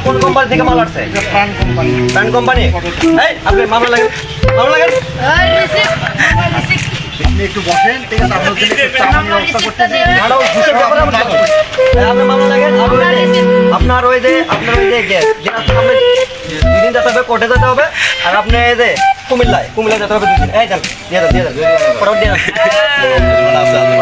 কোন কোম্পানি থেকে মাল আসছে? Brand company. আপনি মামলা লাগেন, মামলা লাগেন। একটু বসেন, ঠিক আছে? আপনার জন্য একটু চা পানির ব্যবস্থা করতেছি। আপনি মামলা লাগেন। আপনার ওই যে গ্যাস দুদিন যেতে হবে, কোর্টে যেতে হবে। আর আপনি এই যে কুমিল্লায় যেতে হবে 2 দিন। এই দেন, দিয়ে দেন, ফটাফট দিয়ে দেন।